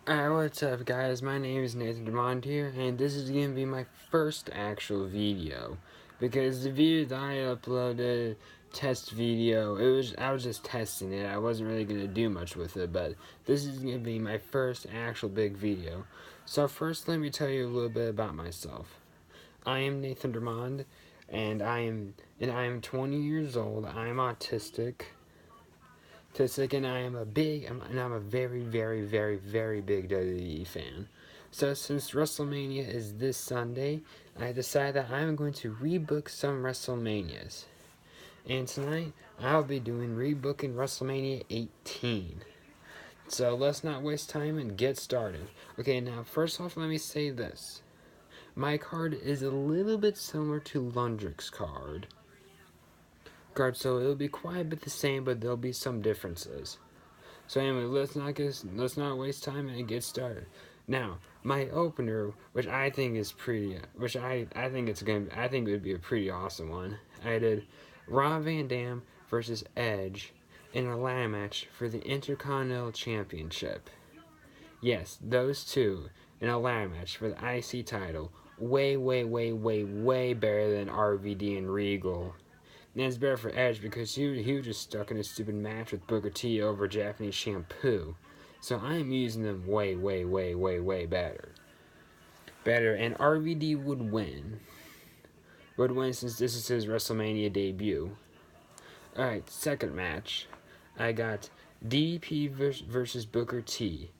Alright, what's up guys? My name is Nathan Demond here, and this is going to be my first actual video. Because the video that I uploaded, test video, I was just testing it. I wasn't really going to do much with it, but this is going to be my first actual big video. So first, let me tell you a little bit about myself. I am Nathan Demond, and I am 20 years old. I am autistic. And I'm a very, very, very, very big WWE fan. So since WrestleMania is this Sunday, I decided that I'm going to rebook some WrestleManias. And tonight, I'll be doing rebooking WrestleMania 18. So let's not waste time and get started. Okay, now first off, let me say this. My card is a little bit similar to Lundrick's card, so it'll be quite a bit the same, but there'll be some differences. So anyway, let's not waste time and get started. Now, my opener, which I think is pretty, I think it would be a pretty awesome one. I did Rob Van Dam versus Edge in a ladder match for the Intercontinental Championship. Yes, those two in a ladder match for the IC title. Way, way, way, way, way better than RVD and Regal. And it's better for Edge because he was just stuck in a stupid match with Booker T over Japanese shampoo. So I'm using them way, way, way, way, way better. And RVD would win. Since this is his WrestleMania debut. Alright, second match. I got DDP versus Booker T.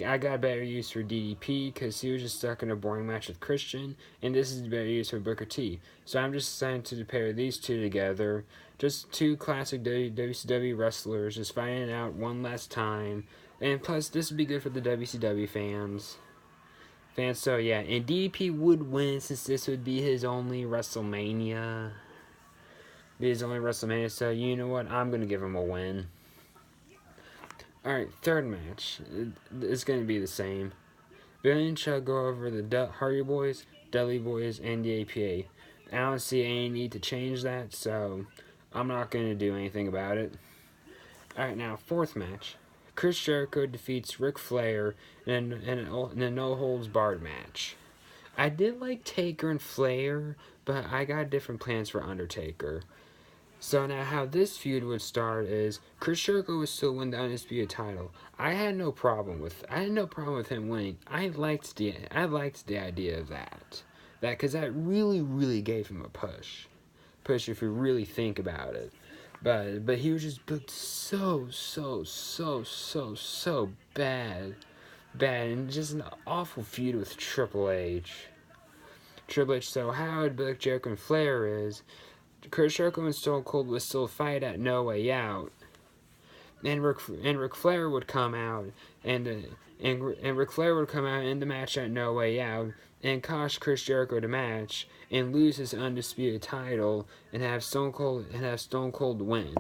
I got better use for DDP because he was just stuck in a boring match with Christian, and this is better use for Booker T. So I'm just deciding to pair these two together. Just two classic WCW wrestlers just fighting it out one last time. And plus, this would be good for the WCW fans. So yeah, and DDP would win since this would be his only WrestleMania. So you know what? I'm going to give him a win. Alright, third match. It's going to be the same. Billy and Chuck go over the Hardy Boys, Dudley Boys, and the APA. I don't see any need to change that, so I'm not going to do anything about it. Alright, now, fourth match. Chris Jericho defeats Ric Flair in a no-holds-barred match. I did like Taker and Flair, but I got different plans for Undertaker. So now how this feud would start is Chris Jericho would still win the Undisputed title. I had no problem with him winning. I liked the idea of that. Because that really gave him a push. If you really think about it. But he was just booked so bad. And just an awful feud with Triple H. So how it book Jericho and Flair is Chris Jericho and Stone Cold would still fight at No Way Out, and Ric Flair would come out, and Ric Flair would come out in the match at No Way Out, and cost Chris Jericho the match, and lose his undisputed title, and have Stone Cold win.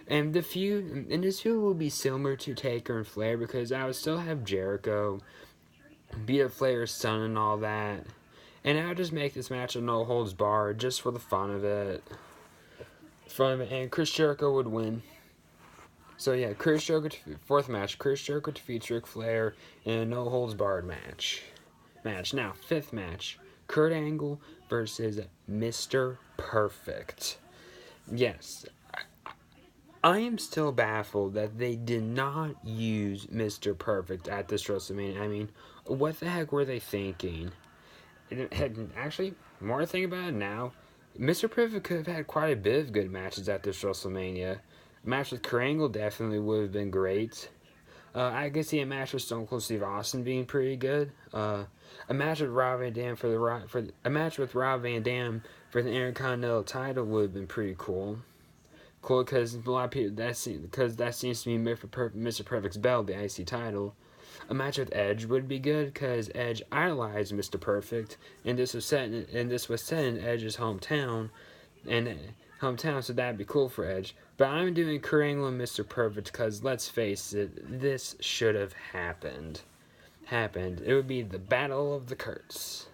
And this feud will be similar to Taker and Flair because I would still have Jericho beat up Flair's son and all that. And I would just make this match a no-holds-barred just for the fun of it. And Chris Jericho would win. So yeah, fourth match. Chris Jericho defeats Ric Flair in a no-holds-barred match. Now, fifth match. Kurt Angle versus Mr. Perfect. Yes, I am still baffled that they did not use Mr. Perfect at this WrestleMania. I mean, what the heck were they thinking? Actually, more to think about it now, Mr. Perfect could have had quite a bit of good matches at this WrestleMania. A match with Kurt Angle definitely would have been great. I could see a match with Stone Cold Steve Austin being pretty good. A match with Rob Van Dam for the Intercontinental title would have been pretty cool. Because a lot of people that seems to be Mr. Perfect's belt, the IC title. A match with Edge would be good because Edge idolized Mr. Perfect, and this was set in Edge's hometown, so that'd be cool for Edge. But I'm doing Kurt Angle and Mr. Perfect because let's face it, this should have happened. It would be the Battle of the Kurts,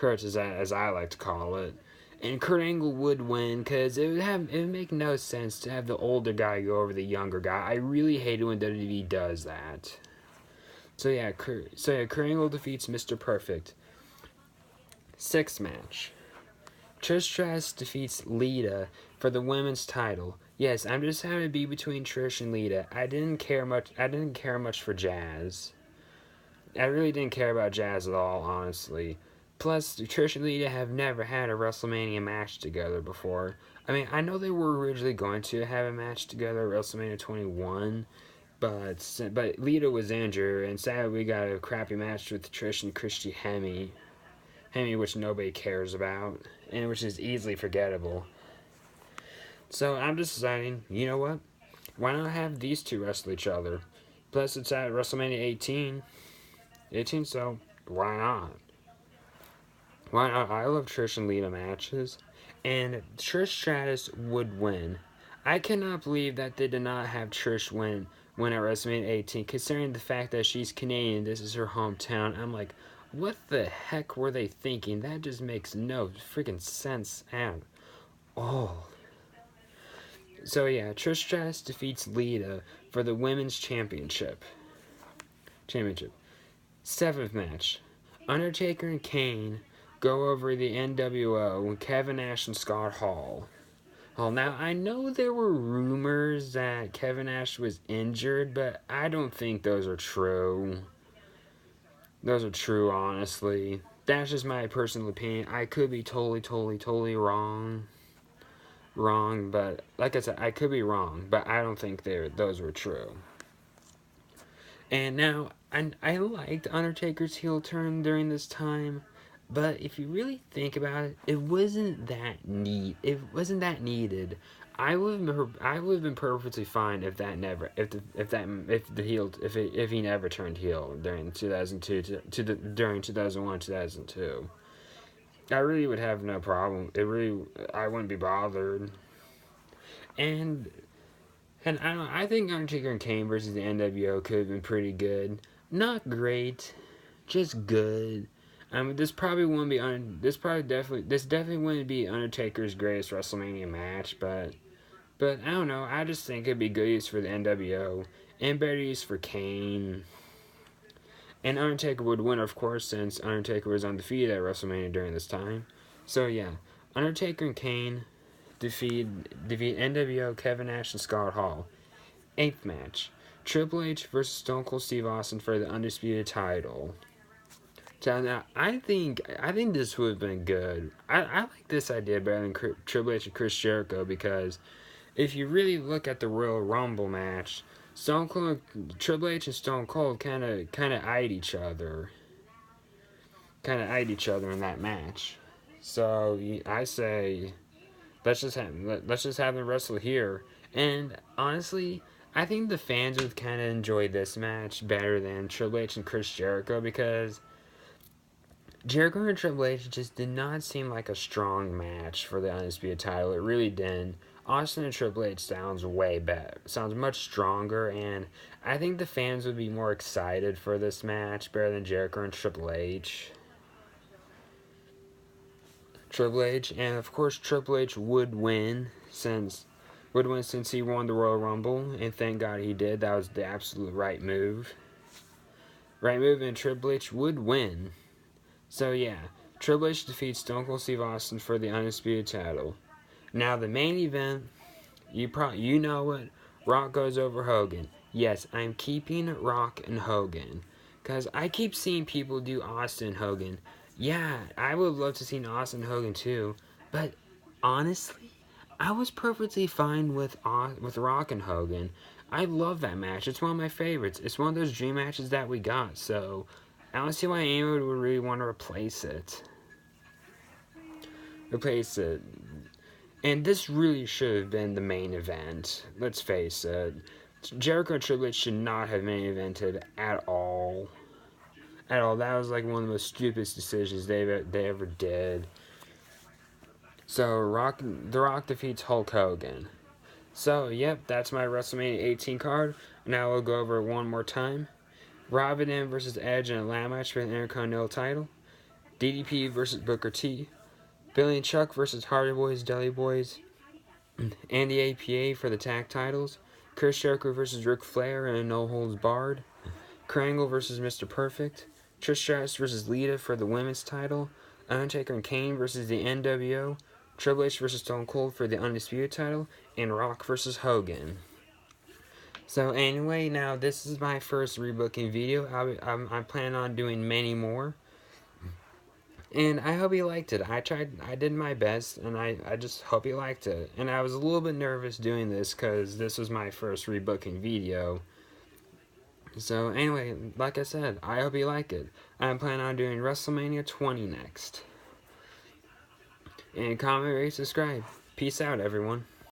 as I like to call it. And Kurt Angle would win because it would make no sense to have the older guy go over the younger guy. I really hate it when WWE does that. Kurt Angle defeats Mr. Perfect. 6th match. Trish Stratus defeats Lita for the women's title. Yes, I'm just having to be between Trish and Lita. I didn't care much for Jazz. I really didn't care about Jazz at all, honestly. Plus, Trish and Lita have never had a WrestleMania match together before. I mean, I know they were originally going to have a match together at WrestleMania 21, but Lita was injured, and sadly we got a crappy match with Trish and Christy Hemme, which nobody cares about, and which is easily forgettable. So I'm just deciding, you know what? Why not have these two wrestle each other? Plus, it's at WrestleMania 18, so why not? Why not? I love Trish and Lita matches, and Trish Stratus would win. I cannot believe that they did not have Trish win at WrestleMania 18, considering the fact that she's Canadian, this is her hometown. I'm like, what the heck were they thinking? That just makes no freaking sense at all. So yeah, Trish Stratus defeats Lita for the Women's Championship. 7th match. Undertaker and Kane go over the NWO with Kevin Nash and Scott Hall. Well, now, I know there were rumors that Kevin Nash was injured, but I don't think those are true. Those are true, honestly. That's just my personal opinion. I could be totally wrong. But like I said, I could be wrong, but I don't think those were true. And now, I liked Undertaker's heel turn during this time, but if you really think about it, it wasn't that neat. It wasn't that needed. I would have been perfectly fine if he never turned heel during 2002 during 2001 2002. I really would have no problem. I wouldn't be bothered. And I don't know, I think Undertaker and Kane versus the NWO could have been pretty good. Not great, just good. This definitely wouldn't be Undertaker's greatest WrestleMania match, but I don't know. I just think it'd be good use for the NWO and better use for Kane. And Undertaker would win, of course, since Undertaker was undefeated at WrestleMania during this time. So yeah, Undertaker and Kane defeat NWO, Kevin Nash, and Scott Hall. 8th match. Triple H versus Stone Cold Steve Austin for the Undisputed title. So now, I think this would have been good. I like this idea better than Triple H and Chris Jericho, because if you really look at the Royal Rumble match, Triple H and Stone Cold kind of eyed each other. In that match. So I say, let's just have them wrestle here. And honestly, I think the fans would kind of enjoy this match better than Triple H and Chris Jericho, because Jericho and Triple H just did not seem like a strong match for the Undisputed title. It really didn't. Austin and Triple H sounds way better. Sounds much stronger, and I think the fans would be more excited for this match better than Jericho and Triple H. And of course Triple H would win since he won the Royal Rumble, and thank God he did. That was the absolute right move. And Triple H would win. So yeah, Triple H defeats Stone Cold Steve Austin for the Undisputed title. Now the main event, you know it, Rock goes over Hogan. Yes, I'm keeping Rock and Hogan, because I keep seeing people do Austin and Hogan. Yeah, I would love to see Austin and Hogan too, but honestly, I was perfectly fine with Rock and Hogan. I love that match. It's one of my favorites. It's one of those dream matches that we got, so I don't see why anyone would really want to replace it. And this really should have been the main event. Let's face it. Jericho and Triple H should not have main evented at all. That was like one of the most stupidest decisions they ever did. So The Rock defeats Hulk Hogan. So yep, that's my WrestleMania 18 card. Now we'll go over it one more time. Rob Van Dam versus Edge in a ladder match for the Intercontinental title. DDP versus Booker T. Billy and Chuck versus Hardy Boys, Dudley Boys, and the APA for the tag titles. Chris Jericho versus Ric Flair in a no holds barred. Krangle versus Mr. Perfect, Trish Stratus versus Lita for the women's title, Undertaker and Kane versus the NWO, Triple H versus Stone Cold for the Undisputed title, and Rock versus Hogan. So anyway, now this is my first rebooking video. I'm planning on doing many more. And I hope you liked it. I did my best, and I just hope you liked it. And I was a little bit nervous doing this because this was my first rebooking video. So anyway, like I said, I hope you like it. I'm planning on doing WrestleMania 20 next. And comment, rate, subscribe. Peace out, everyone.